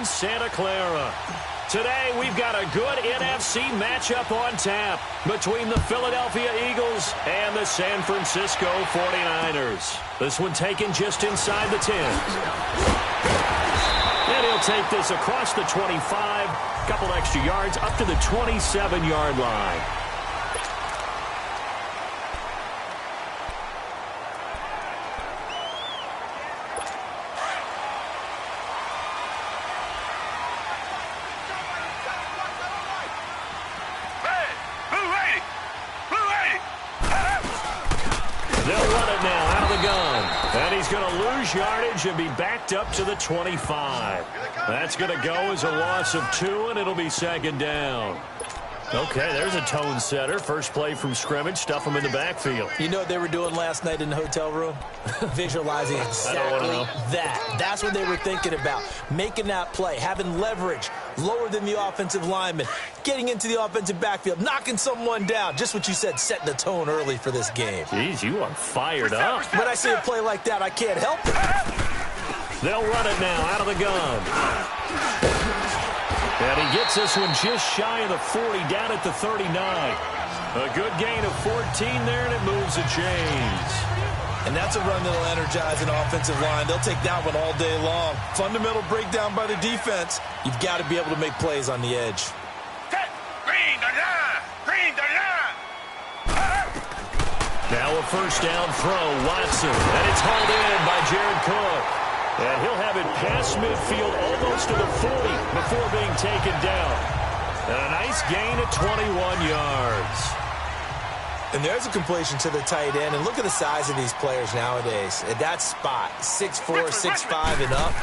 in Santa Clara. Today, we've got a good NFC matchup on tap between the Philadelphia Eagles and the San Francisco 49ers. This one taken just inside the 10. And he'll take this across the 25, couple extra yards up to the 27-yard line. And he's going to lose yardage and be backed up to the 25. That's going to go as a loss of 2, and it'll be second down. Okay, there's a tone setter. First play from scrimmage, stuff him in the backfield. You know what they were doing last night in the hotel room? Visualizing exactly that. That's what they were thinking about. Making that play, having leverage, lower than the offensive lineman, getting into the offensive backfield, knocking someone down. Just what you said, setting the tone early for this game. Jeez, you are fired up. When I see a play like that, I can't help it. They'll run it now out of the gun. And he gets this one just shy of the 40, down at the 39. A good gain of 14 there, and it moves the chains. And that's a run that'll energize an offensive line. They'll take that one all day long. Fundamental breakdown by the defense. You've got to be able to make plays on the edge. Now a first down throw, Watson. And it's hauled in by Jared Cook. And he'll have it past midfield almost to the 40 before being taken down. And a nice gain of 21 yards. And there's a completion to the tight end. And look at the size of these players nowadays. At that spot, 6'4", 6'5", and up.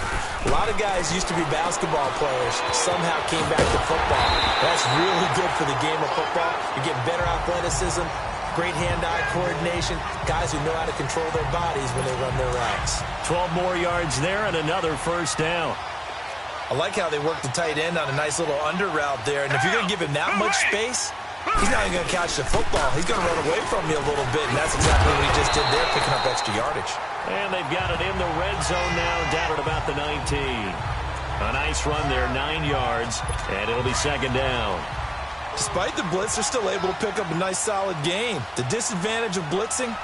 A lot of guys used to be basketball players. Somehow came back to football. That's really good for the game of football. You get better athleticism, great hand-eye coordination, guys who know how to control their bodies when they run their routes. 12 more yards there and another first down. I like how they work the tight end on a nice little under route there. And if you're going to give him that much space, he's not even going to catch the football. He's going to run away from you a little bit, and that's exactly what he just did there, picking up extra yardage. And they've got it in the red zone now, down at about the 19. A nice run there, 9 yards, and it'll be second down. Despite the blitz, they're still able to pick up a nice, solid gain. The disadvantage of blitzing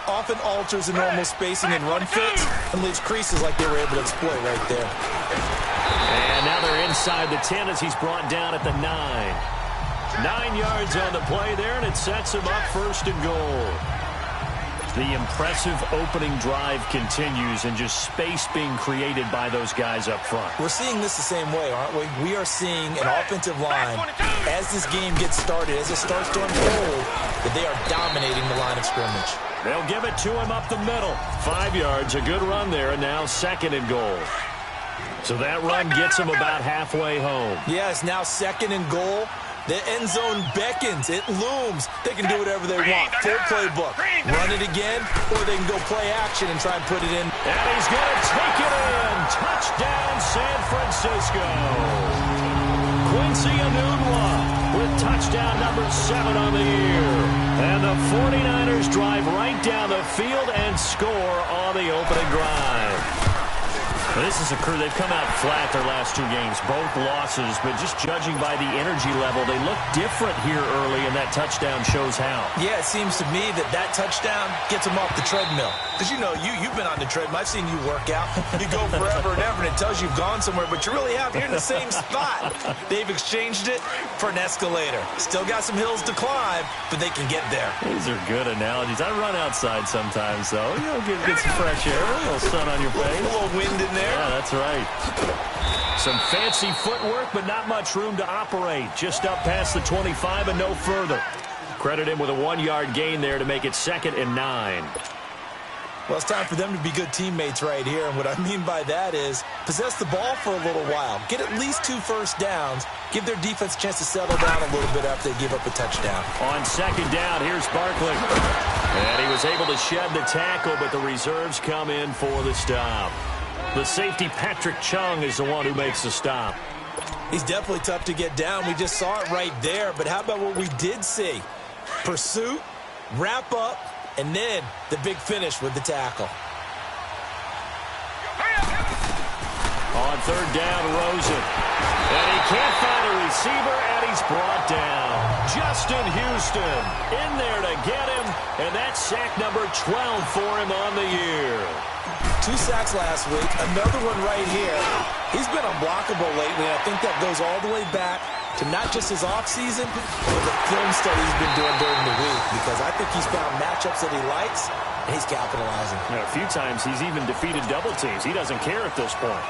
often alters the normal spacing and run fits and leaves creases like they were able to exploit right there. And now they're inside the 10 as he's brought down at the 9. 9 yards on the play there, and it sets him up first and goal. The impressive opening drive continues, and just space being created by those guys up front. We're seeing this the same way, aren't we? We are seeing an offensive line, as this game gets started, as it starts to unfold, that they are dominating the line of scrimmage. They'll give it to him up the middle. 5 yards, a good run there, and now second and goal. So that run gets him about halfway home. Yes, now second and goal. The end zone beckons. It looms. They can do whatever they want. Full playbook. Run it again, or they can go play action and try and put it in. And he's going to take it in. Touchdown, San Francisco. Quincy Enunwa with touchdown number 7 on the year. And the 49ers drive right down the field and score on the opening drive. This is a crew, they've come out flat their last 2 games, both losses, but just judging by the energy level, they look different here early, and that touchdown shows how. Yeah, it seems to me that touchdown gets them off the treadmill. Because, you know, you've been on the treadmill. I've seen you work out. You go forever and ever, and it tells you you've gone somewhere, but you really have. You're in the same spot. They've exchanged it for an escalator. Still got some hills to climb, but they can get there. These are good analogies. I run outside sometimes, though. You know, get some fresh air, a little sun on your face. A little wind in there. Yeah, that's right. Some fancy footwork, but not much room to operate. Just up past the 25 and no further. Credit him with a 1-yard gain there to make it second and 9. Well, it's time for them to be good teammates right here. And what I mean by that is possess the ball for a little while. Get at least 2 first downs. Give their defense a chance to settle down a little bit after they give up a touchdown. On second down, here's Barkley. And he was able to shed the tackle, but the reserves come in for the stop. The safety, Patrick Chung, is the one who makes the stop. He's definitely tough to get down. We just saw it right there. But how about what we did see? Pursuit, wrap up, and then the big finish with the tackle. On third down, Rosen. Houston in there to get him, and that's sack number 12 for him on the year. 2 sacks last week, another one right here. He's been unblockable lately, and I think that goes all the way back to not just his offseason, but the film study he's been doing during the week, because I think he's found matchups that he likes, and he's capitalizing. A few times he's even defeated double teams. He doesn't care at this point.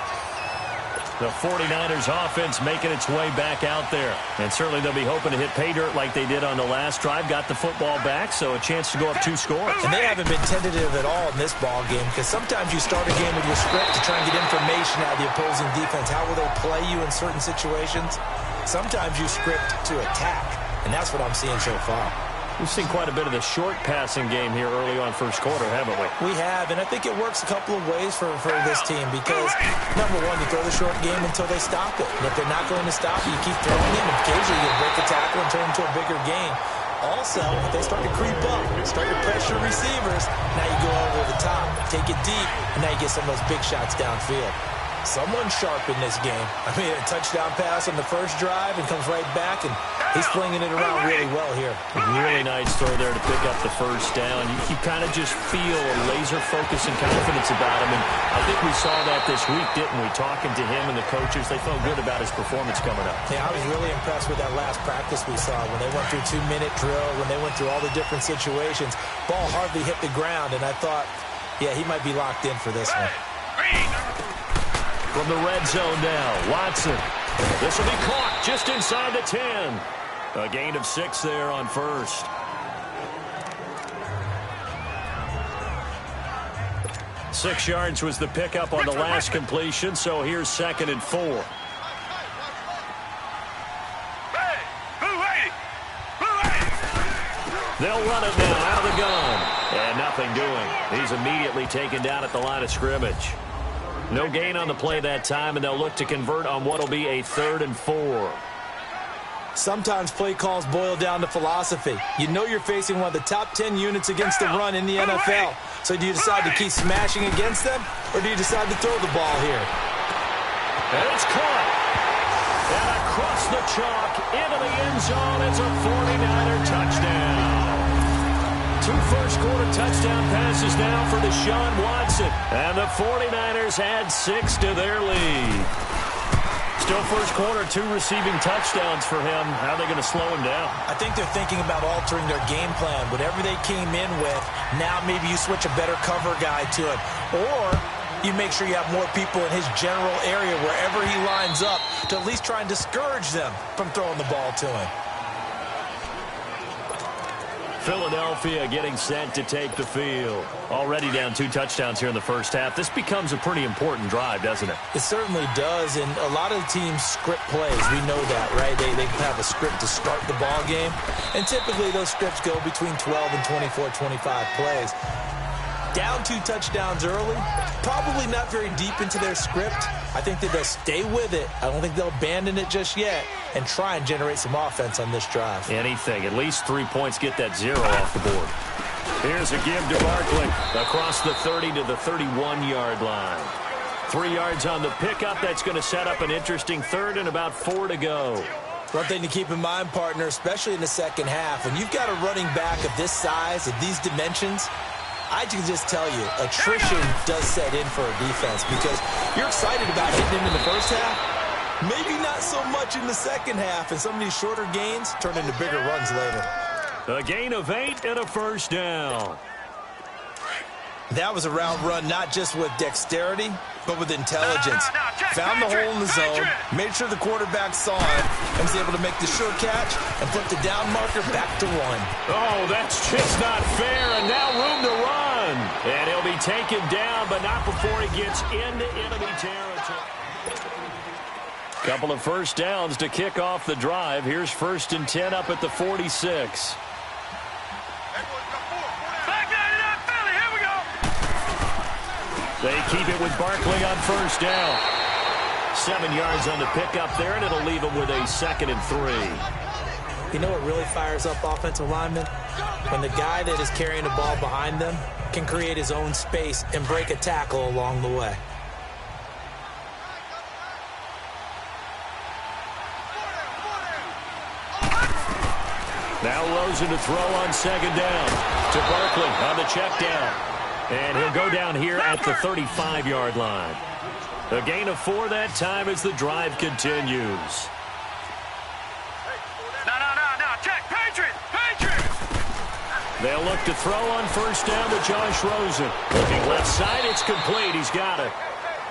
The 49ers offense making its way back out there. And certainly they'll be hoping to hit pay dirt like they did on the last drive. Got the football back, so a chance to go up 2 scores. And they haven't been tentative at all in this ball game, because sometimes you start a game with your script to try and get information out of the opposing defense. How will they play you in certain situations? Sometimes you script to attack, and that's what I'm seeing so far. We've seen quite a bit of the short passing game here early on first quarter, haven't we? We have, and I think it works a couple of ways for this team because, number one, you throw the short game until they stop it. And if they're not going to stop it, you keep throwing it, and occasionally you break the tackle and turn it into a bigger gain. Also, if they start to creep up, start to pressure receivers, now you go over the top, take it deep, and now you get some of those big shots downfield. Someone's sharp in this game. I mean, a touchdown pass on the first drive and comes right back, and he's flinging it around really well here. Really nice throw there to pick up the first down. You kind of just feel a laser focus and confidence about him, and I think we saw that this week, didn't we? Talking to him and the coaches, they felt good about his performance coming up. Yeah, I was really impressed with that last practice we saw when they went through 2-minute drill, when they went through all the different situations. Ball hardly hit the ground, and I thought, yeah, he might be locked in for this one. From the red zone now, Watson. This will be caught just inside the 10. A gain of 6 there on first. Six yards was the pickup on the last completion, so here's 2nd and 4. They'll run it now out of the gun. And nothing doing. He's immediately taken down at the line of scrimmage. No gain on the play that time, and they'll look to convert on what will be a 3rd and 4. Sometimes play calls boil down to philosophy. You know you're facing one of the top 10 units against the run in the NFL. So do you decide to keep smashing against them, or do you decide to throw the ball here? And it's caught. And across the chalk into the end zone. It's a 49er touchdown. 2 first-quarter touchdown passes now for Deshaun Watson. And the 49ers add 6 to their lead. Still first quarter, 2 receiving touchdowns for him. How are they going to slow him down? I think they're thinking about altering their game plan. Whatever they came in with, now maybe you switch a better cover guy to it. Or you make sure you have more people in his general area wherever he lines up to at least try and discourage them from throwing the ball to him. Philadelphia getting set to take the field. Already down 2 touchdowns here in the first half. This becomes a pretty important drive, doesn't it? It certainly does, and a lot of the teams script plays. We know that, right? They have a script to start the ball game, and typically those scripts go between 12 and 24, 25 plays. Down 2 touchdowns early, probably not very deep into their script. I think that they'll stay with it. I don't think they'll abandon it just yet and try and generate some offense on this drive. Anything. At least 3 points, get that 0 off the board. Here's a give to Barkley across the 30 to the 31-yard line. 3 yards on the pickup. That's going to set up an interesting 3rd and about 4 to go. One thing to keep in mind, partner, especially in the second half, when you've got a running back of this size, of these dimensions, I can just tell you, attrition does set in for a defense because you're excited about hitting him in the first half. Maybe not so much in the second half, and some of these shorter gains turn into bigger runs later. A gain of 8 and a first down. That was a route run not just with dexterity, but with intelligence. Found the hole in the zone, made sure the quarterback saw it, and was able to make the sure catch and flip the down marker back to 1. Oh, that's just not fair, and now room to run. And he'll be taken down, but not before he gets into enemy territory. Couple of first downs to kick off the drive. Here's 1st and 10 up at the 46. They keep it with Barkley on first down. 7 yards on the pickup there, and it'll leave them with a 2nd and 3. You know what really fires up offensive linemen? When the guy that is carrying the ball behind them can create his own space and break a tackle along the way. Now Rosen to throw on second down. To Barkley on the check down. And he'll go down here at the 35-yard line. A gain of 4 that time as the drive continues. Check, Patriot! They'll look to throw on first down to Josh Rosen. Looking left side, it's complete. He's got it.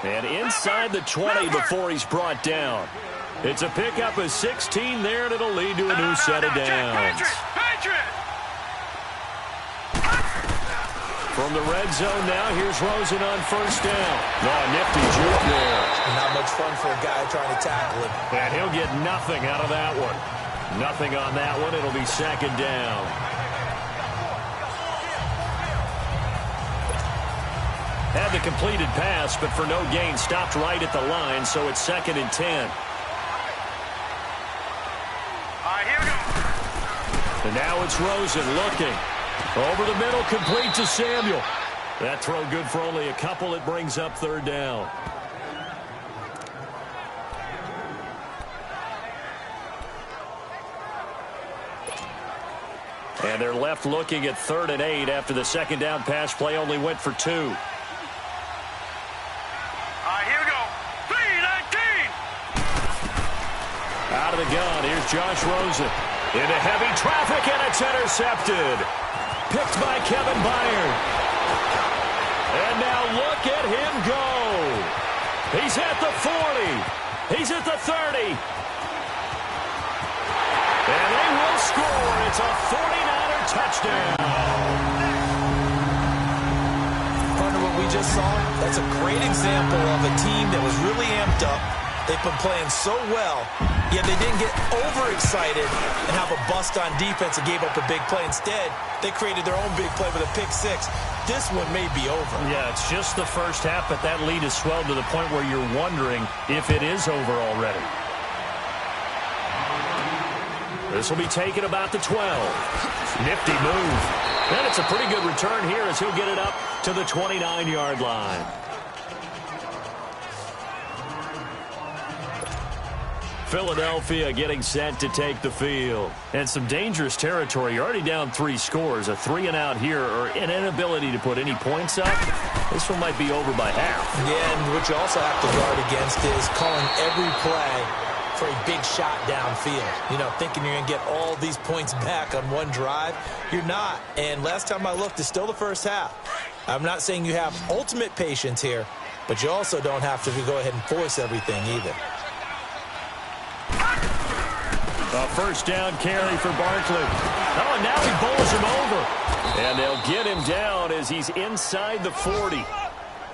And inside the 20 before he's brought down. It's a pickup of 16 there, and it'll lead to a new set of downs. Patriot! From the red zone now, here's Rosen on first down. Oh, nifty juke there. Not much fun for a guy trying to tackle him. And he'll get nothing out of that one. Nothing on that one. It'll be second down. Had the completed pass, but for no gain, stopped right at the line, so it's 2nd and 10. All right, here we go. And now it's Rosen looking. Over the middle, complete to Samuel. That throw good for only a couple. It brings up 3rd down. And they're left looking at 3rd and 8 after the second down pass play only went for 2. All right, here we go. 3-19. Out of the gun, here's Josh Rosen. Into heavy traffic, and it's intercepted. Picked by Kevin Byard. And now look at him go. He's at the 40. He's at the 30. And they will score. It's a 49er touchdown. Partner, what we just saw, that's a great example of a team that was really amped up. They've been playing so well, yet they didn't get overexcited and have a bust on defense and gave up a big play. Instead, they created their own big play with a pick 6. This one may be over. Yeah, it's just the first half, but that lead has swelled to the point where you're wondering if it is over already. This will be taken about the 12. Nifty move. And it's a pretty good return here as he'll get it up to the 29-yard line. Philadelphia getting set to take the field. And some dangerous territory. You're already down 3 scores. A 3-and-out here or an inability to put any points up. This one might be over by half. Yeah, and what you also have to guard against is calling every play for a big shot downfield. You know, thinking you're going to get all these points back on one drive. You're not. And last time I looked, it's still the first half. I'm not saying you have ultimate patience here, but you also don't have to go ahead and force everything either. A first down carry for Barkley. Oh, and now he bowls him over. And they'll get him down as he's inside the 40.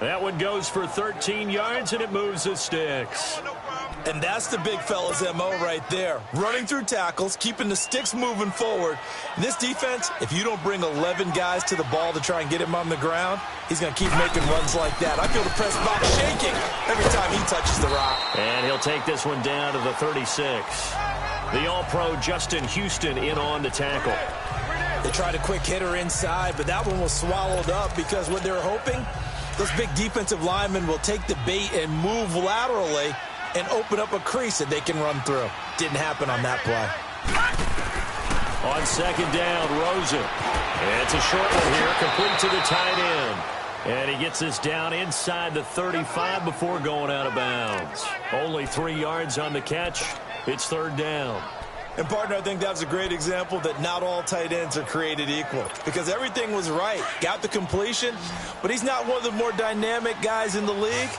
That one goes for 13 yards, and it moves the sticks. And that's the big fella's MO right there. Running through tackles, keeping the sticks moving forward. And this defense, if you don't bring 11 guys to the ball to try and get him on the ground, he's going to keep making runs like that. I feel the press box shaking every time he touches the rock. And he'll take this one down to the 36. The All-Pro Justin Houston in on the tackle. They tried a quick hitter inside, but that one was swallowed up because what they were hoping, those big defensive linemen will take the bait and move laterally and open up a crease that they can run through. Didn't happen on that play. On second down, Rosen. And it's a short one here, complete to the tight end. And he gets this down inside the 35 before going out of bounds. Only 3 yards on the catch. It's third down. And, partner, I think that's a great example that not all tight ends are created equal because everything was right. Got the completion, but he's not one of the more dynamic guys in the league.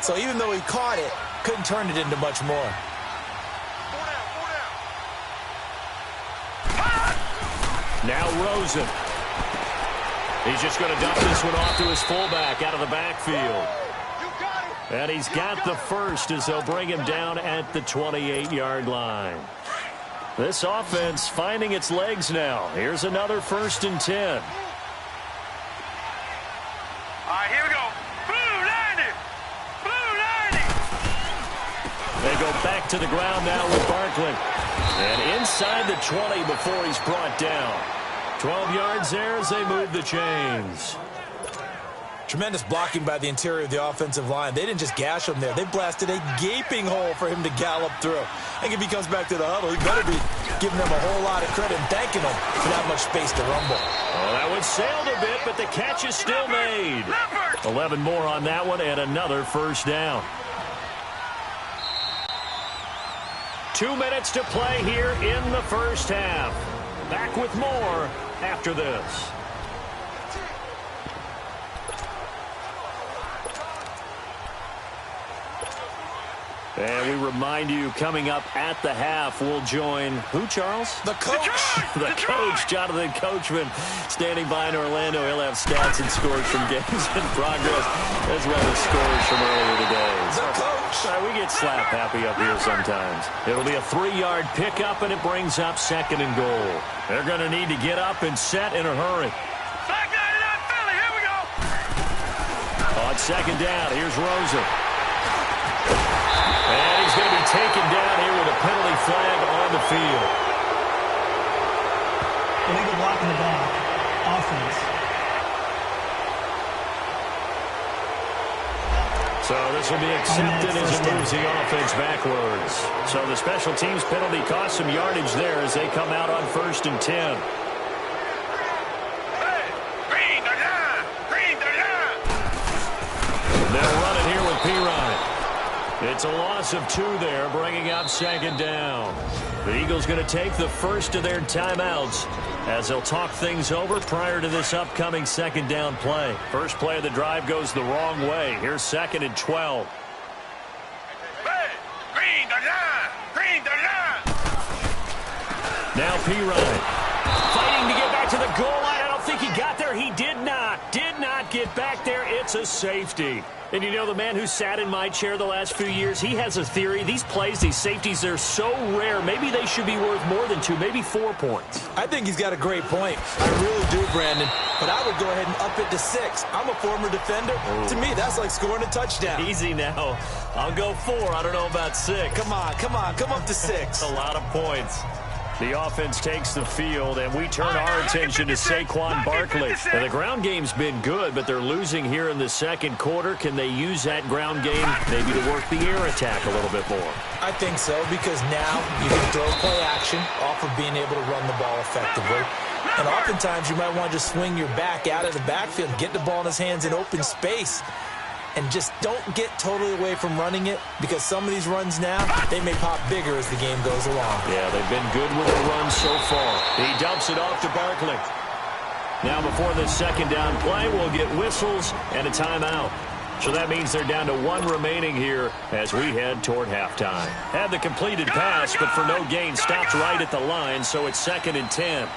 So even though he caught it, couldn't turn it into much more. Now Rosen. He's just going to dump this one off to his fullback out of the backfield. And he's got the first as they'll bring him down at the 28-yard line. This offense finding its legs now. Here's another 1st and 10. All right, here we go. Blue 90. Blue 90. They go back to the ground now with Barkley. And inside the 20 before he's brought down. 12 yards there as they move the chains. Tremendous blocking by the interior of the offensive line. They didn't just gash him there. They blasted a gaping hole for him to gallop through. I think if he comes back to the huddle, he better be giving them a whole lot of credit and thanking them for that much space to rumble. Well, that one sailed a bit, but the catch is still made. 11 more on that one and another first down. 2 minutes to play here in the first half. Back with more after this. And we remind you, coming up at the half, we'll join who, Charles? The coach. The coach, Jonathan Coachman, standing by in Orlando. He'll have stats and scores from games in progress, as well as scores from earlier today. The coach. We get slap happy up here sometimes. It'll be a 3-yard pickup, and it brings up 2nd and goal. They're going to need to get up and set in a hurry. Back 99 Philly, here we go. On 2nd down, here's Rosen. And he's going to be taken down here with a penalty flag on the field. Illegal block in the back. Offense. So this will be accepted as it moves the offense backwards. So the special teams penalty cost some yardage there as they come out on 1st and 10. Hey, green the line. Green the line. They'll run it here with Pirine. It's a loss of 2 there, bringing up 2nd down. The Eagles going to take the first of their timeouts as they'll talk things over prior to this upcoming 2nd down play. First play of the drive goes the wrong way. Here's 2nd and 12. Hey, green the line. Green the line. Now Pirine fighting to get back to the goal line. I don't think he got there. He did not get back there. It's a safety. And you know, the man who sat in my chair the last few years, he has a theory. These plays, these safeties, they're so rare. Maybe they should be worth more than 2, maybe 4 points. I think he's got a great point. I really do, Brandon. But I would go ahead and up it to 6. I'm a former defender. To me, that's like scoring a touchdown. Easy now. I'll go 4. I don't know about 6. Come on. Come up to 6. A lot of points. The offense takes the field, and we turn our attention to Saquon Barkley. Now, the ground game's been good, but they're losing here in the 2nd quarter. Can they use that ground game maybe to work the air attack a little bit more? I think so, because now you can throw play action off of being able to run the ball effectively. And oftentimes you might want to just swing your back out of the backfield, get the ball in his hands in open space. And just don't get totally away from running it, because some of these runs now, they may pop bigger as the game goes along. Yeah, they've been good with the run so far. He dumps it off to Barkley. Now before this 2nd down play, we'll get whistles and a timeout. So that means they're down to 1 remaining here as we head toward halftime. Had the completed pass, but for no gain, stopped right at the line, so it's 2nd and 10.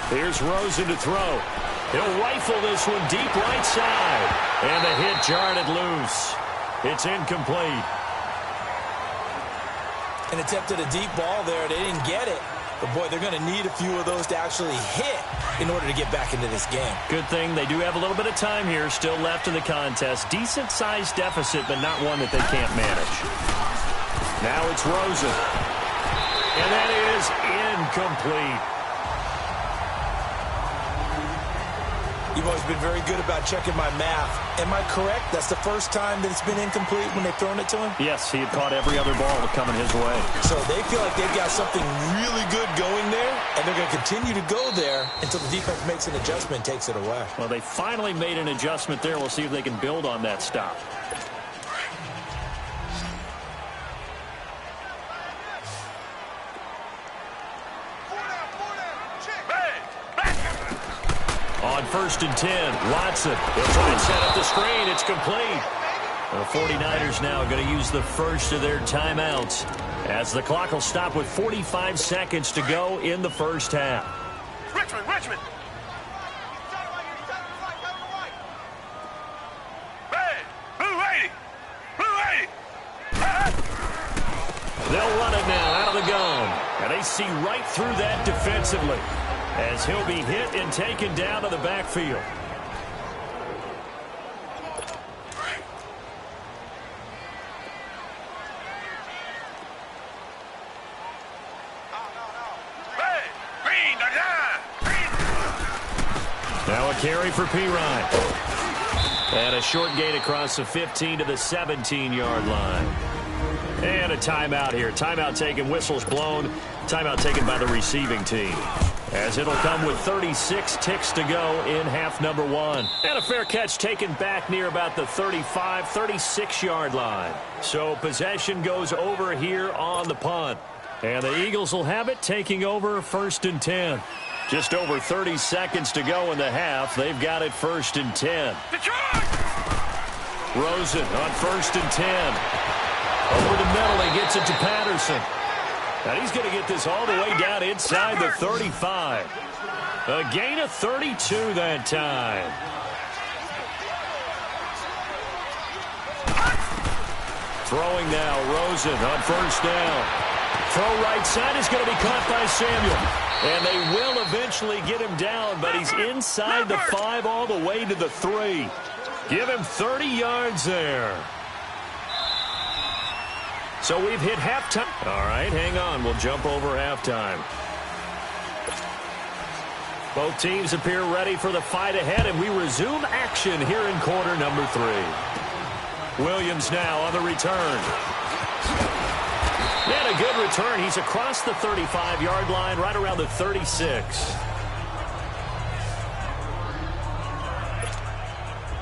Here's Rosen to throw. He'll rifle this one deep right side. And the hit jarred it loose. It's incomplete. An attempt at a deep ball there. They didn't get it. But, boy, they're going to need a few of those to actually hit in order to get back into this game. Good thing they do have a little bit of time here still left in the contest. Decent-sized deficit, but not one that they can't manage. Now it's Rosen. And that is incomplete. You've always been very good about checking my math. Am I correct? That's the first time that it's been incomplete when they've thrown it to him? Yes, he had caught every other ball coming his way. So they feel like they've got something really good going there, and they're going to continue to go there until the defense makes an adjustment and takes it away. Well, they finally made an adjustment there. We'll see if they can build on that stop. On 1st and 10, Watson. He'll try and set up the screen. It's complete. The 49ers now going to use the first of their timeouts as the clock will stop with 45 seconds to go in the first half. Richmond. Hey, Blue 80. They'll run it now out of the gun. And they see right through that defensively as he'll be hit and taken down to the backfield. Now a carry for Pirine. And a short gain across the 15 to the 17-yard line. And a timeout here. Timeout taken, whistles blown. Timeout taken by the receiving team. As it'll come with 36 ticks to go in half number 1. And a fair catch taken back near about the 35, 36-yard line. So possession goes over here on the punt. And the Eagles will have it, taking over 1st and 10. Just over 30 seconds to go in the half. They've got it 1st and 10. Rosen on 1st and 10. Over the middle, he gets it to Patterson. And he's going to get this all the way down inside the 35. A gain of 32 that time. Throwing now, Rosen on 1st down. Throw right side is going to be caught by Samuel. And they will eventually get him down, but he's inside the 5 all the way to the 3. Give him 30 yards there. So we've hit halftime. All right, hang on. We'll jump over halftime. Both teams appear ready for the fight ahead, and we resume action here in quarter number 3. Williams now on the return. And a good return. He's across the 35-yard line, right around the 36.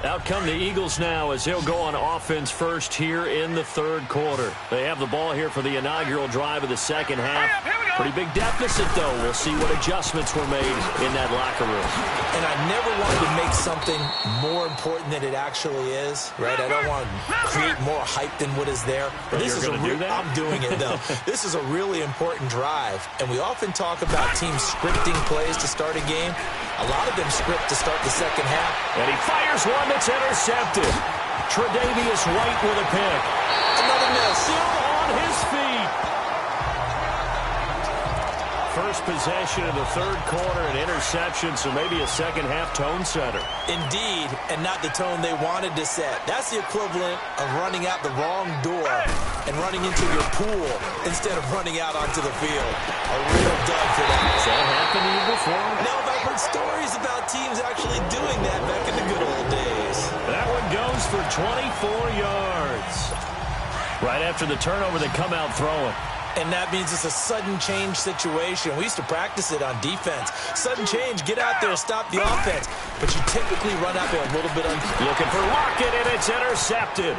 Out come the Eagles now as they'll go on offense first here in the 3rd quarter. They have the ball here for the inaugural drive of the 2nd half. Pretty big deficit, though. We'll see what adjustments were made in that locker room. And I never wanted to make something more important than it actually is, right? I don't want to create more hype than what is there. But this is I'm doing it, though. This is a really important drive. And we often talk about teams scripting plays to start a game. A lot of them script to start the 2nd half. And he fires one that's intercepted. Tre'Davious White with a pick. Another miss. Still on his feet. First possession of the 3rd quarter, an interception, so maybe a 2nd half tone setter. Indeed, and not the tone they wanted to set. That's the equivalent of running out the wrong door and running into your pool instead of running out onto the field. A real dud for that. Has that happened to you before? No, but I've heard stories about teams actually doing that back in the good old days. That one goes for 24 yards. Right after the turnover, they come out throwing. And that means it's a sudden change situation. We used to practice it on defense. Sudden change, get out there, stop the offense. But you typically run out there a little bit looking for Lockett, and it's intercepted.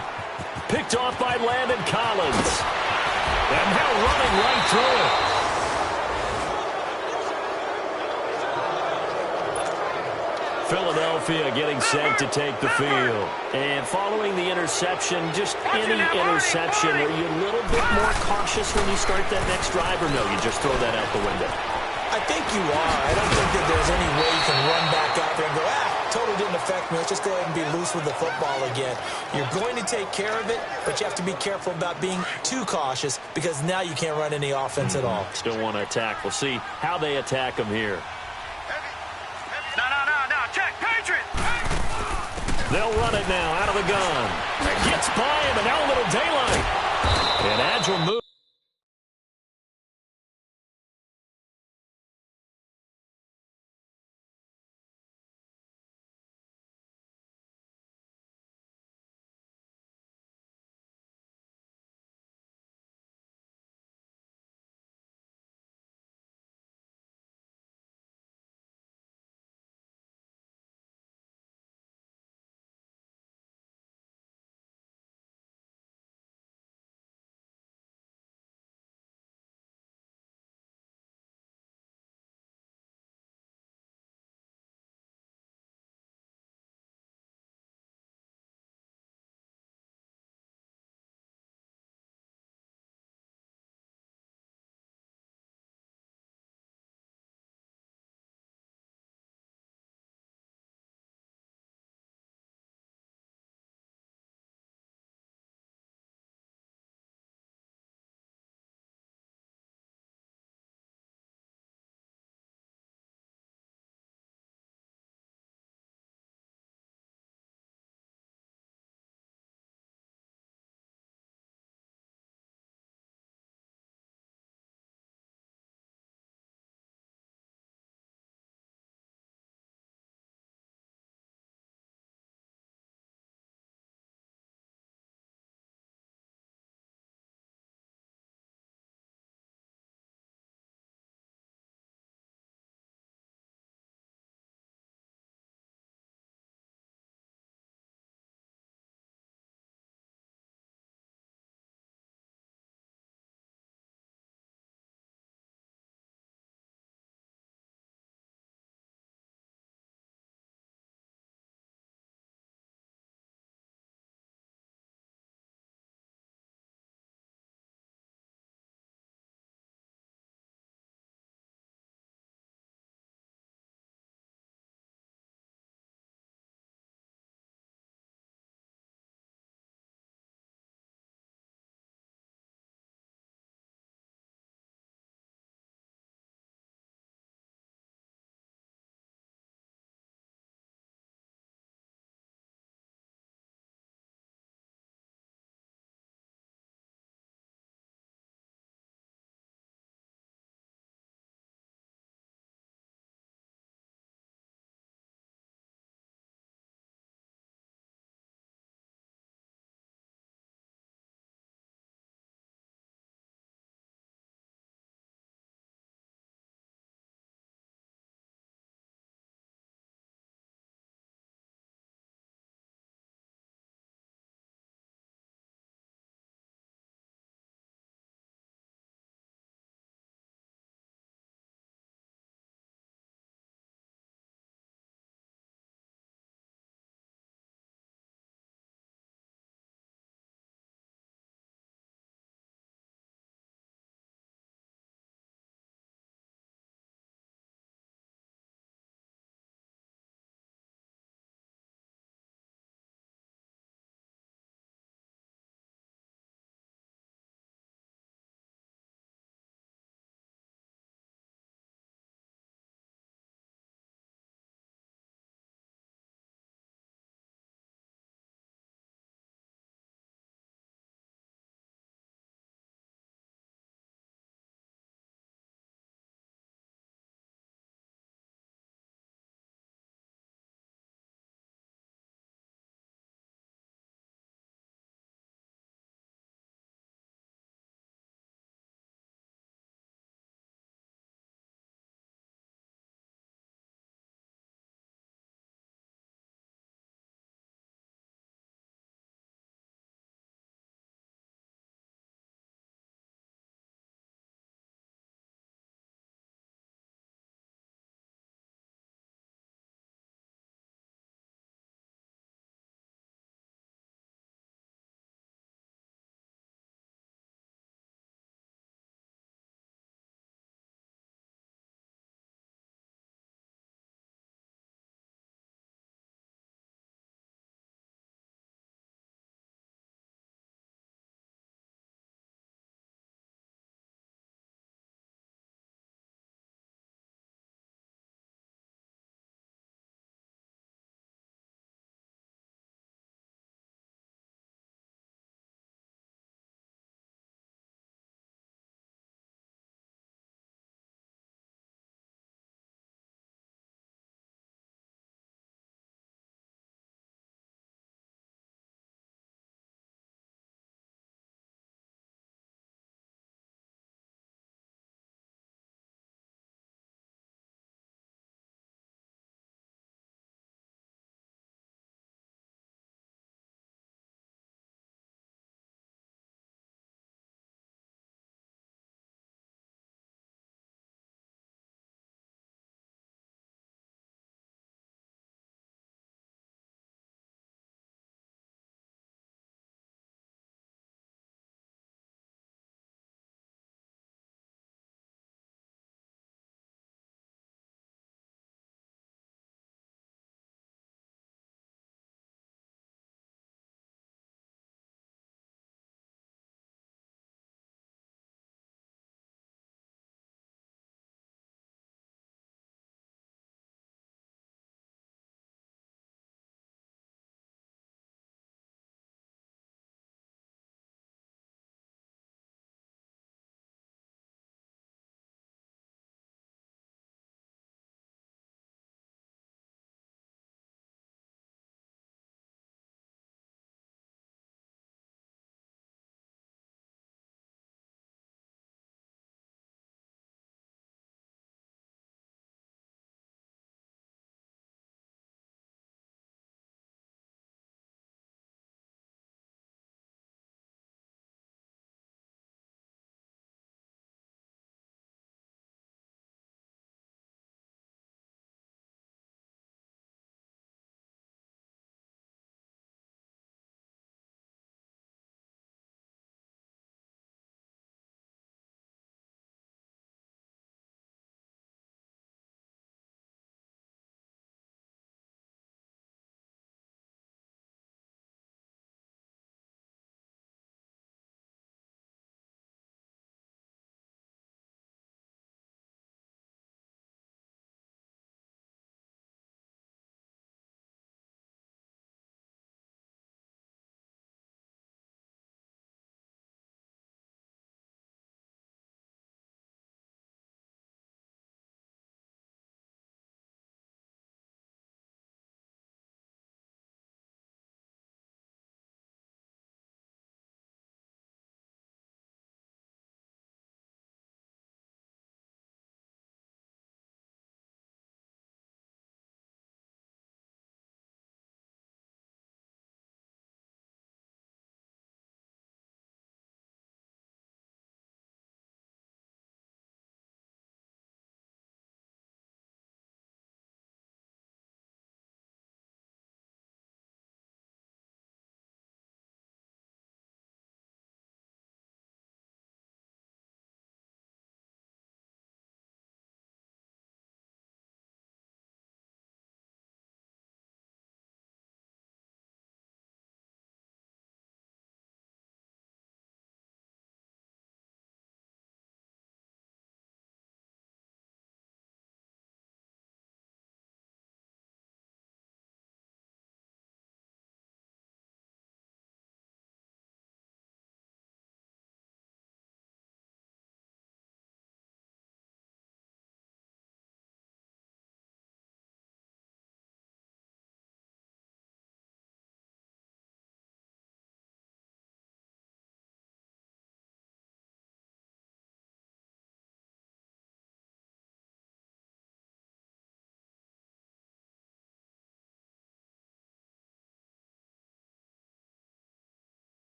Picked off by Landon Collins. And now running right through it. Philadelphia getting set to take the field. And following the interception, just any interception, are you a little bit more cautious when you start that next drive, or no, you just throw that out the window? I think you are. I don't think that there's any way you can run back out there and go, totally didn't affect me. Let's just go ahead and be loose with the football again. You're going to take care of it, but you have to be careful about being too cautious because now you can't run any offense at all. Still want to attack. We'll see how they attack them here. No, check, Patriot! They'll run it now out of the gun. Gets by him, and now a little daylight. An agile move.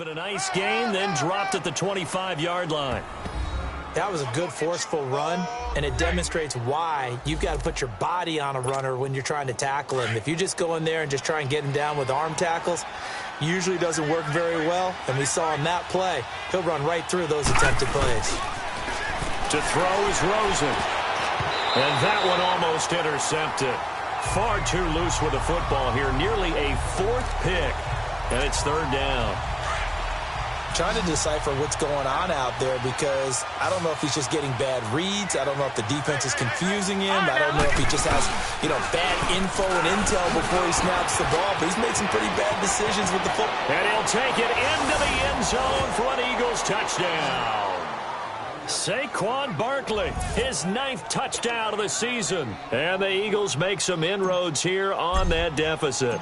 In a nice game, then dropped at the 25-yard line. That was a good, forceful run, and it demonstrates why you've got to put your body on a runner when you're trying to tackle him. If you just go in there and just try and get him down with arm tackles, usually doesn't work very well, and we saw in that play, he'll run right through those attempted plays. To throw is Rosen, and that one almost intercepted. Far too loose with the football here, nearly a fourth pick, and it's third down. Trying to decipher what's going on out there because I don't know if he's just getting bad reads. I don't know if the defense is confusing him. I don't know if he just has, bad info and intel before he snaps the ball. But he's made some pretty bad decisions with the football. And he'll take it into the end zone for an Eagles touchdown. Saquon Barkley, his 9th touchdown of the season. And the Eagles make some inroads here on that deficit.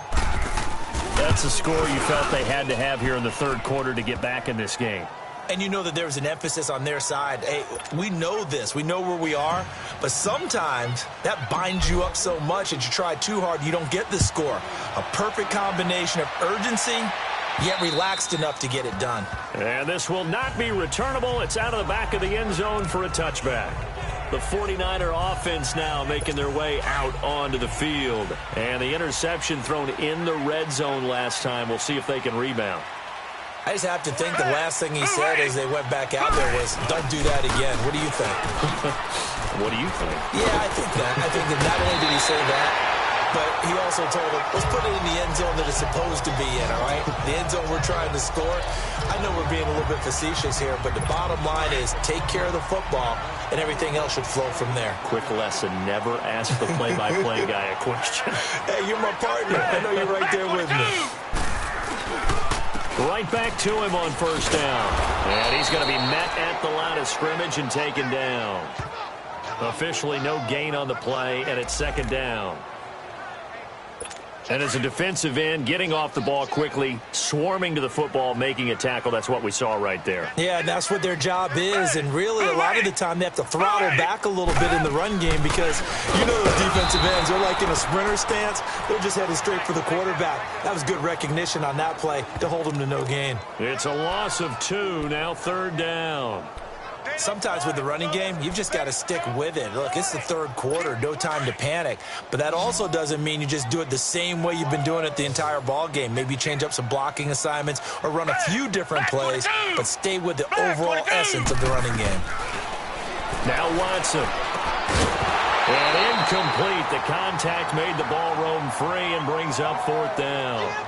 That's the score you felt they had to have here in the third quarter to get back in this game. And you know that there was an emphasis on their side. Hey, we know this. We know where we are. But sometimes that binds you up so much that you try too hard, you don't get the score. A perfect combination of urgency, yet relaxed enough to get it done. And this will not be returnable. It's out of the back of the end zone for a touchback. The 49er offense now making their way out onto the field. And the interception thrown in the red zone last time. We'll see if they can rebound. I just have to think the last thing he said as they went back out there was, don't do that again. What do you think? What do you think? Yeah, I think that. I think that not only did he say that, but he also told him, let's put it in the end zone that it's supposed to be in, all right? The end zone we're trying to score. I know we're being a little bit facetious here, but the bottom line is take care of the football, and everything else should flow from there. Quick lesson, never ask the play-by-play guy a question. Hey, you're my partner. I know you're right there with me. Right back to him on first down. And he's going to be met at the line of scrimmage and taken down. Officially no gain on the play, and it's second down. And as a defensive end, getting off the ball quickly, swarming to the football, making a tackle, that's what we saw right there. Yeah, that's what their job is, and really a lot of the time they have to throttle back a little bit in the run game because you know those defensive ends, they're like in a sprinter stance. They're just headed straight for the quarterback. That was good recognition on that play to hold them to no gain. It's a loss of 2, now third down. Sometimes with the running game, you've just got to stick with it. Look, it's the third quarter, no time to panic. But that also doesn't mean you just do it the same way you've been doing it the entire ball game. Maybe change up some blocking assignments or run a few different plays, but stay with the overall essence of the running game. Now Watson. And incomplete. The contact made the ball roam free and brings up fourth down.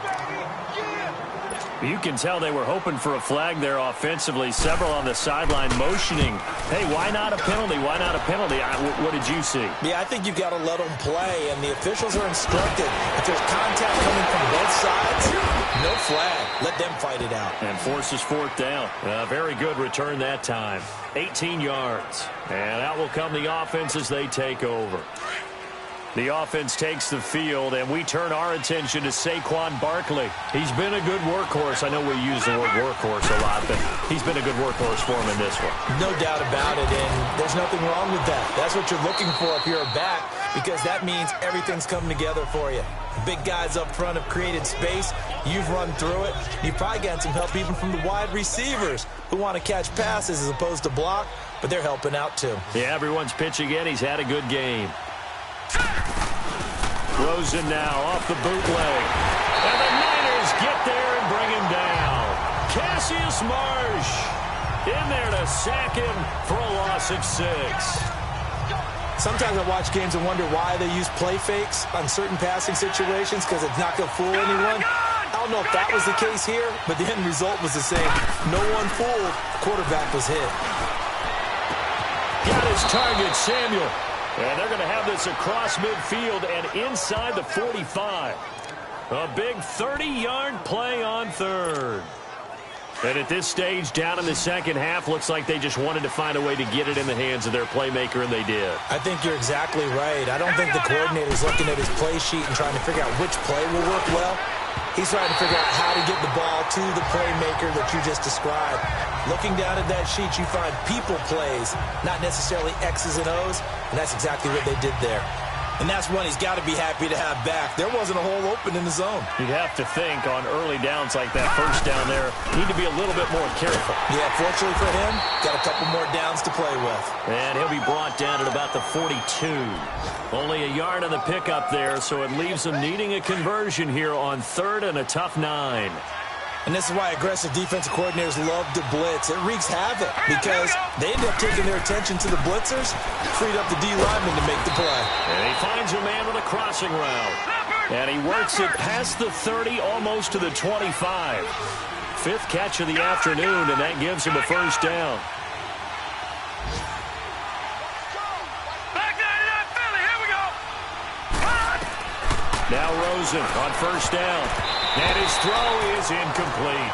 You can tell they were hoping for a flag there offensively. Several on the sideline motioning. Hey, why not a penalty? Why not a penalty? What did you see? Yeah, I think you've got to let them play, and the officials are instructed. If there's contact coming from both sides, no flag. Let them fight it out. And forces fourth down. Very good return that time. 18 yards. And out will come the offense as they take over. The offense takes the field, and we turn our attention to Saquon Barkley. He's been a good workhorse. I know we use the word workhorse a lot, but he's been a good workhorse for him in this one. No doubt about it, and there's nothing wrong with that. That's what you're looking for if you're a back, because that means everything's coming together for you. Big guys up front have created space. You've run through it. You've probably gotten some help even from the wide receivers who want to catch passes as opposed to block, but they're helping out too. Yeah, everyone's pitching in. He's had a good game. Rosen now off the bootleg. And the Niners get there and bring him down. Cassius Marsh in there to sack him for a loss of 6. Sometimes I watch games and wonder why they use play fakes on certain passing situations because it's not going to fool anyone. I don't know if that was the case here, but the end result was the same. No one fooled. Quarterback was hit. Got his target, Samuel. And they're going to have this across midfield and inside the 45. A big 30-yard play on third. And at this stage, down in the second half, looks like they just wanted to find a way to get it in the hands of their playmaker, and they did. I think you're exactly right. I don't think the coordinator's looking at his play sheet and trying to figure out which play will work well. He's trying to figure out how to get the ball to the playmaker that you just described. Looking down at that sheet, you find people plays, not necessarily X's and O's, and that's exactly what they did there. And that's one he's got to be happy to have back. There wasn't a hole open in the zone. You'd have to think on early downs like that, first down there, need to be a little bit more careful. Yeah, fortunately for him, got a couple more downs to play with. And he'll be brought down at about the 42. Only a yard on the pickup there, so it leaves them needing a conversion here on 3rd and a tough 9. And this is why aggressive defensive coordinators love to blitz. It wreaks havoc because they end up taking their attention to the blitzers, freed up the D lineman to make the play. And he finds a man with a crossing route. And he works it past the 30, almost to the 25. 5th catch of the afternoon, and that gives him a first down. Now Rosen on first down. And his throw is incomplete.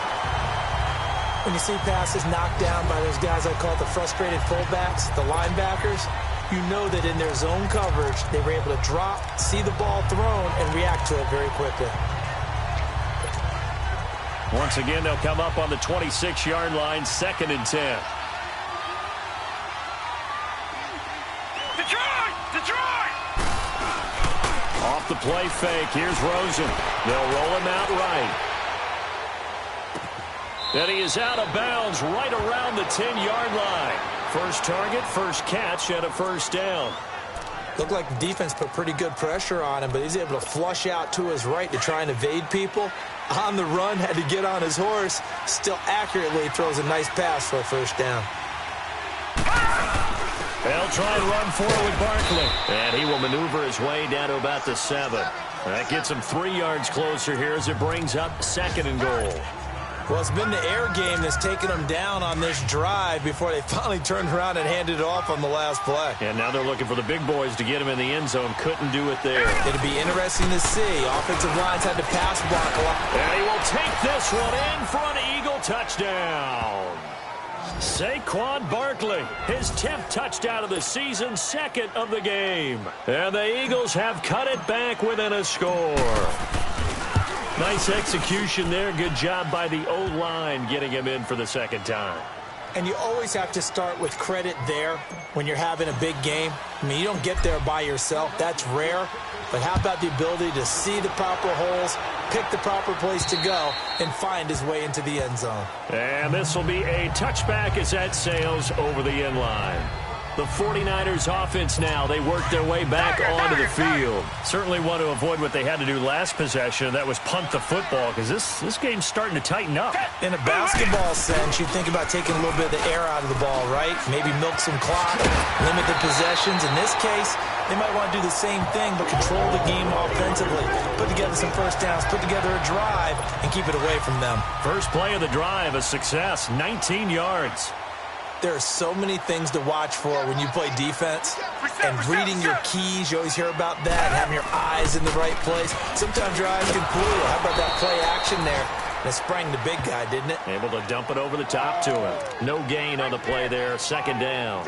When you see passes knocked down by those guys I call the frustrated fullbacks, the linebackers, you know that in their zone coverage, they were able to drop, see the ball thrown, and react to it very quickly. Once again, they'll come up on the 26-yard line, 2nd and 10. Detroit! Off the play fake, here's Rosen. They'll roll him out right. And he is out of bounds right around the 10-yard line. First target, first catch, and a first down. Looked like the defense put pretty good pressure on him, but he's able to flush out to his right to try and evade people. On the run, had to get on his horse. Still accurately throws a nice pass for a first down. They'll try and run forward with Barkley. And he will maneuver his way down to about the 7. That gets him 3 yards closer here as it brings up 2nd and goal. Well, it's been the air game that's taken them down on this drive before they finally turned around and handed it off on the last play. And now they're looking for the big boys to get him in the end zone. Couldn't do it there. It'll be interesting to see. Offensive lines had to pass block a lot. And he will take this one in for an Eagle touchdown. Saquon Barkley, his 10th touchdown of the season, 2nd of the game. And the Eagles have cut it back within a score. Nice execution there. Good job by the O-line getting him in for the 2nd time. And you always have to start with credit there when you're having a big game. I mean, you don't get there by yourself. That's rare. But how about the ability to see the proper holes, pick the proper place to go, and find his way into the end zone? And this will be a touchback as that sails over the end line. The 49ers offense now, they work their way back onto the field. Certainly want to avoid what they had to do last possession. That was punt the football because this game's starting to tighten up. In a basketball sense, you think about taking a little bit of the air out of the ball, right? Maybe milk some clock, limit the possessions. In this case, they might want to do the same thing but control the game offensively. Put together some first downs, put together a drive, and keep it away from them. First play of the drive, a success, 19 yards. There are so many things to watch for when you play defense. And reading your keys, you always hear about that, having your eyes in the right place. Sometimes your eyes can fool you. How about that play action there? And it sprang the big guy, didn't it? Able to dump it over the top to him. No gain on the play there, 2nd down.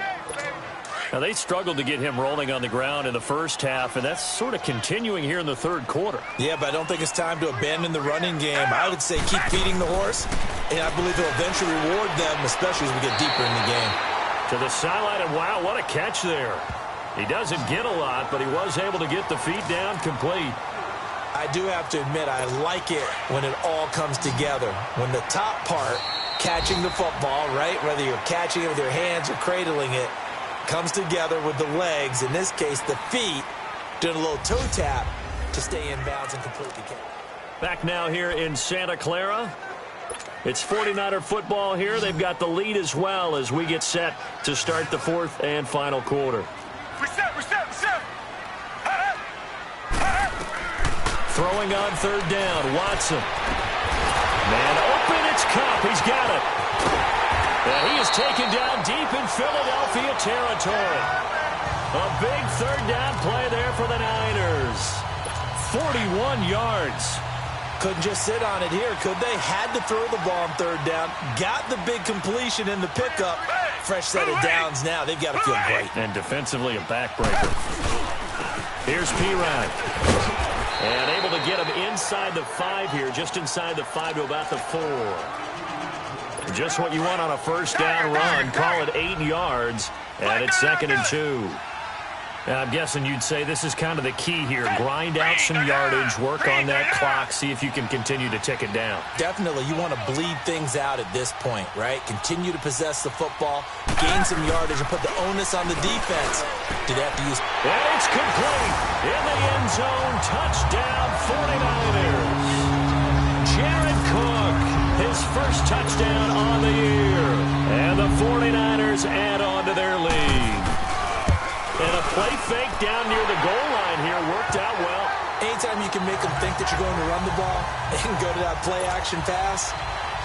Now, they struggled to get him rolling on the ground in the first half, and that's sort of continuing here in the 3rd quarter. Yeah, but I don't think it's time to abandon the running game. I would say keep feeding the horse, and I believe he'll eventually reward them, especially as we get deeper in the game. To the sideline, and wow, what a catch there. He doesn't get a lot, but he was able to get the feet down complete. I do have to admit, I like it when it all comes together. When the top part, catching the football, right, whether you're catching it with your hands or cradling it, comes together with the legs, in this case the feet, doing a little toe tap to stay in bounds and complete the catch. Back now here in Santa Clara. It's 49er football here. They've got the lead as well as we get set to start the 4th and final quarter. Reset. Throwing on 3rd down, Watson. Man open, it's Cup. He's got it. And he is taken down deep in Philadelphia territory. A big 3rd down play there for the Niners. 41 yards. Couldn't just sit on it here, could they? Had to throw the ball on 3rd down. Got the big completion in the pickup. Fresh set of downs now. They've got to feel great. And defensively, a backbreaker. Here's Pirine. And able to get him inside the 5 here, just inside the 5 to about the 4. Just what you want on a first down run. Call it 8 yards, and it's 2nd and 2. I'm guessing you'd say this is kind of the key here. Grind out some yardage, work on that clock, see if you can continue to tick it down. Definitely, you want to bleed things out at this point, right? Continue to possess the football, gain some yardage, and put the onus on the defense. Do they have to use... And it's complete. In the end zone, touchdown 49ers. Jared Cook, his first touchdown on the year. And the 49ers add on to their lead. And a play fake down near the goal line here worked out well. Anytime you can make them think that you're going to run the ball and go to that play-action pass,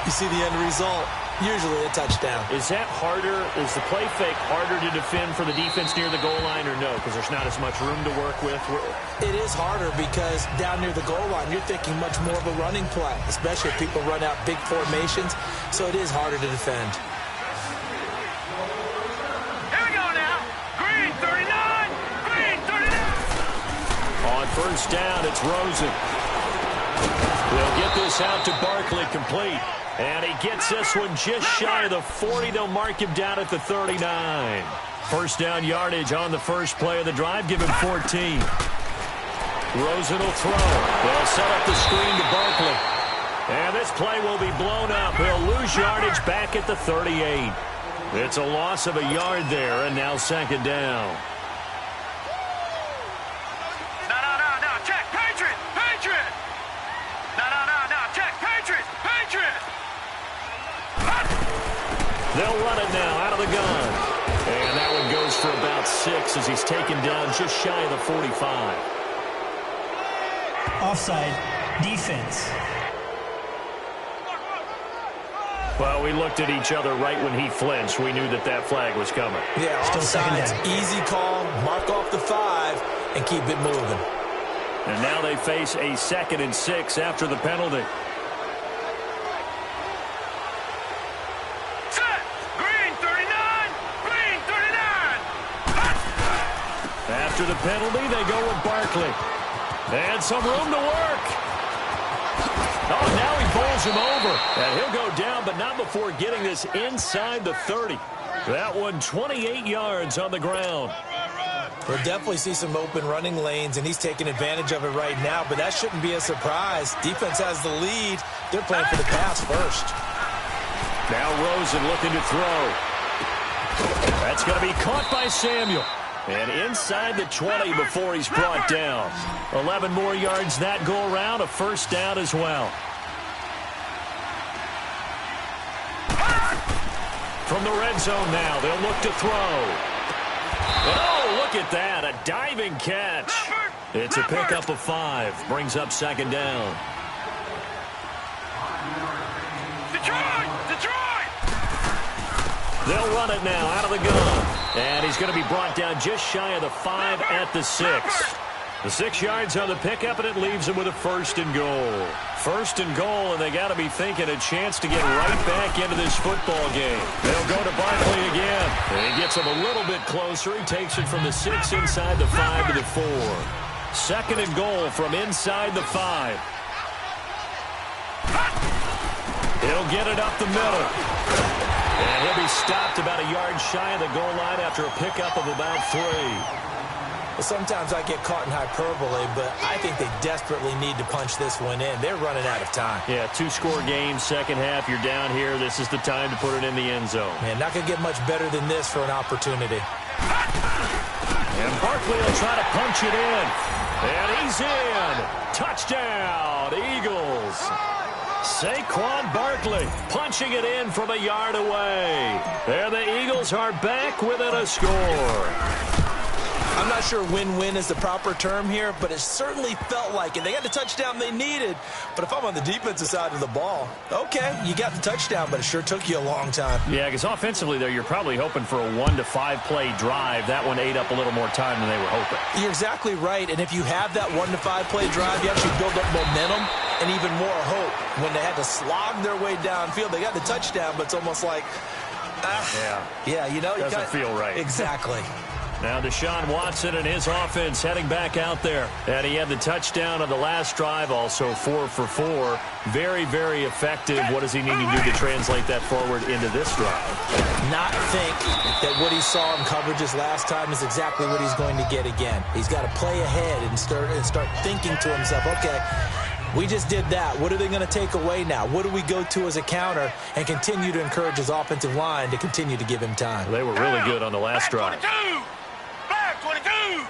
you see the end result, usually a touchdown. Is that harder? Is the play fake harder to defend for the defense near the goal line or no? Because there's not as much room to work with? It is harder because down near the goal line, you're thinking much more of a running play, especially if people run out big formations, so it is harder to defend. First down, it's Rosen. They'll get this out to Barkley, complete. And he gets this one just shy of the 40. They'll mark him down at the 39. First down yardage on the first play of the drive. Give him 14. Rosen will throw. They'll set up the screen to Barkley. And this play will be blown up. He'll lose yardage back at the 38. It's a loss of a yard there, and now second down. They'll run it now out of the gun. And that one goes for about 6 as he's taken down just shy of the 45. Offside. Defense. Well, we looked at each other right when he flinched. We knew that that flag was coming. Yeah, offsides. Easy call. Mark off the 5 and keep it moving. And now they face a 2nd and 6 after the penalty. After the penalty, they go with Barkley. And some room to work. Oh, now he bowls him over. And he'll go down, but not before getting this inside the 30. That one 28 yards on the ground. We'll definitely see some open running lanes, and he's taking advantage of it right now, but that shouldn't be a surprise. Defense has the lead. They're playing for the pass first. Now Rosen looking to throw. That's going to be caught by Samuel. And inside the 20 before he's brought down. 11 more yards that go around, a first down as well. From the red zone now, they'll look to throw. Oh, look at that, a diving catch. It's a pickup of 5, brings up second down. They'll run it now out of the gun. And he's going to be brought down just shy of the 5 at the 6. The 6 yards on the pickup, and it leaves him with a 1st and goal. 1st and goal, and they got to be thinking a chance to get right back into this football game. They'll go to Barkley again. And he gets him a little bit closer. He takes it from the 6 inside the 5 to the 4. 2nd and goal from inside the 5. He'll get it up the middle. And he'll be stopped about a yard shy of the goal line after a pickup of about 3. Well, sometimes I get caught in hyperbole, but I think they desperately need to punch this one in. They're running out of time. Yeah, 2-score game, second half, you're down here. This is the time to put it in the end zone. Man, not going to get much better than this for an opportunity. And Barkley will try to punch it in. And he's in. Touchdown, Eagles. Saquon Barkley punching it in from a yard away. And the Eagles are back within a score. I'm not sure win-win is the proper term here, but it certainly felt like it. They got the touchdown they needed, but if I'm on the defensive side of the ball, okay, you got the touchdown, but it sure took you a long time. Yeah, because offensively, though, you're probably hoping for a 1 to 5 play drive. That one ate up a little more time than they were hoping. You're exactly right, and if you have that 1 to 5 play drive, you actually build up momentum and even more hope. When they had to slog their way downfield, they got the touchdown, but it's almost like, yeah, you know, doesn't feel right. Exactly. Now Deshaun Watson and his offense heading back out there. And he had the touchdown on the last drive, also 4 for 4. Very, very effective. What does he need to do to translate that forward into this drive? Not think that what he saw in coverages last time is exactly what he's going to get again. He's got to play ahead and start thinking to himself, okay, we just did that. What are they going to take away now? What do we go to as a counter? And continue to encourage his offensive line to continue to give him time. They were really good on the last drive. 22! Back 22!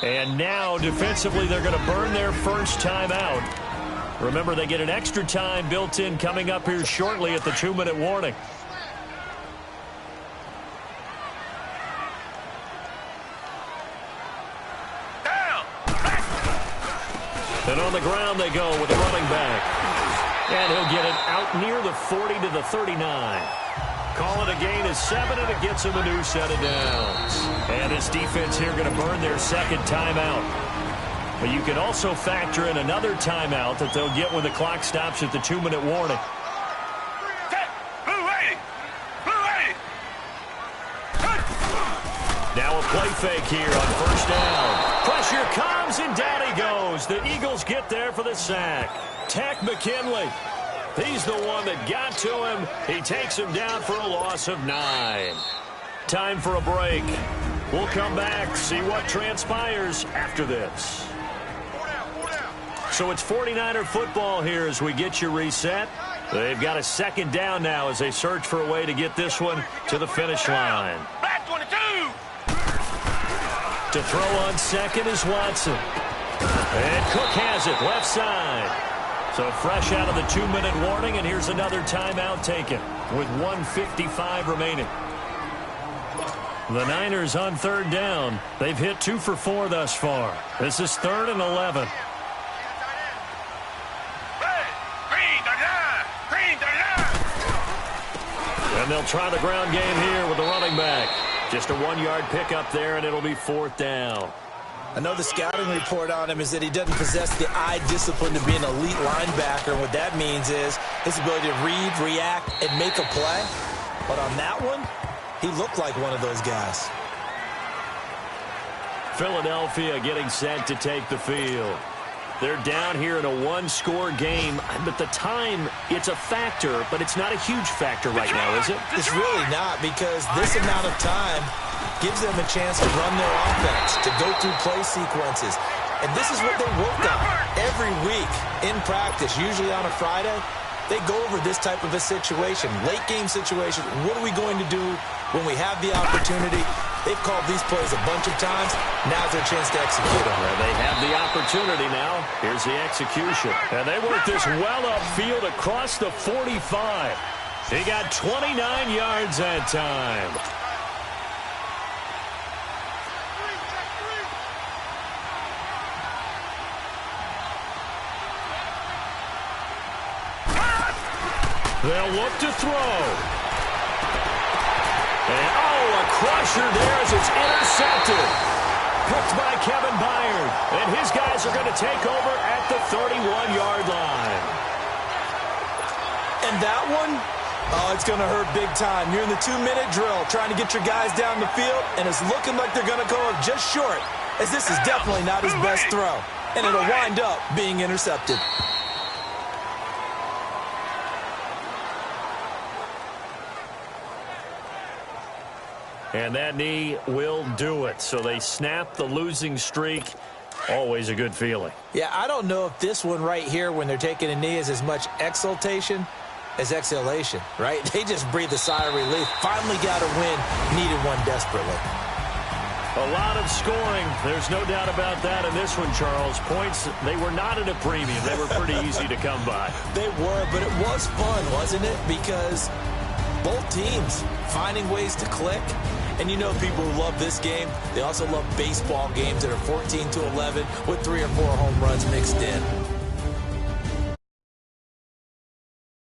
And now, defensively, they're going to burn their first timeout. Remember, they get an extra time built in coming up here shortly at the 2-minute warning. And on the ground they go with the running back. And he'll get it out near the 40 to the 39. Call it a gain of 7, and it gets him a new set of downs. And this defense here going to burn their second timeout. But you can also factor in another timeout that they'll get when the clock stops at the 2-minute warning. Now a play fake here on first down. Pressure comes, and down he goes. The Eagles get there for the sack. Tack McKinley. He's the one that got to him. He takes him down for a loss of 9. Time for a break. We'll come back, see what transpires after this. So it's 49er football here as we get you reset. They've got a second down now as they search for a way to get this one to the finish line. Back 22! To throw on second is Watson. And Cook has it, left side. So fresh out of the 2-minute warning, and here's another timeout taken with 1:55 remaining. The Niners on third down. They've hit 2 for 4 thus far. This is 3rd and 11. And they'll try the ground game here with the running back. Just a 1-yard pickup there, and it'll be 4th down. I know the scouting report on him is that he doesn't possess the eye discipline to be an elite linebacker. And what that means is his ability to read, react, and make a play. But on that one, he looked like one of those guys. Philadelphia getting set to take the field. They're down here in a 1-score game, but the time, it's a factor, but it's not a huge factor right now, is it? It's really not, because this amount of time gives them a chance to run their offense, to go through play sequences. And this is what they work on every week in practice, usually on a Friday. They go over this type of a situation, late game situation. What are we going to do when we have the opportunity? They've called these plays a bunch of times. Now's their chance to execute them. Well, they have the opportunity now. Here's the execution. And they work this well upfield across the 45. He got 29 yards that time. They'll look to throw. And, a crusher there as it's intercepted. Picked by Kevin Byard. And his guys are going to take over at the 31-yard line. And that one, it's going to hurt big time. You're in the 2-minute drill trying to get your guys down the field, and it's looking like they're going to go up just short, as this is definitely not his best throw. And it'll wind up being intercepted. And that knee will do it. So they snap the losing streak. Always a good feeling. Yeah, I don't know if this one right here, when they're taking a knee, is as much exultation as exhalation, right? They just breathe a sigh of relief. Finally got a win. Needed one desperately. A lot of scoring. There's no doubt about that in this one, Charles. Points, they were not at a premium. They were pretty easy to come by. They were, but it was fun, wasn't it? Because both teams finding ways to click. And you know people who love this game, they also love baseball games that are 14-11 with 3 or 4 home runs mixed in.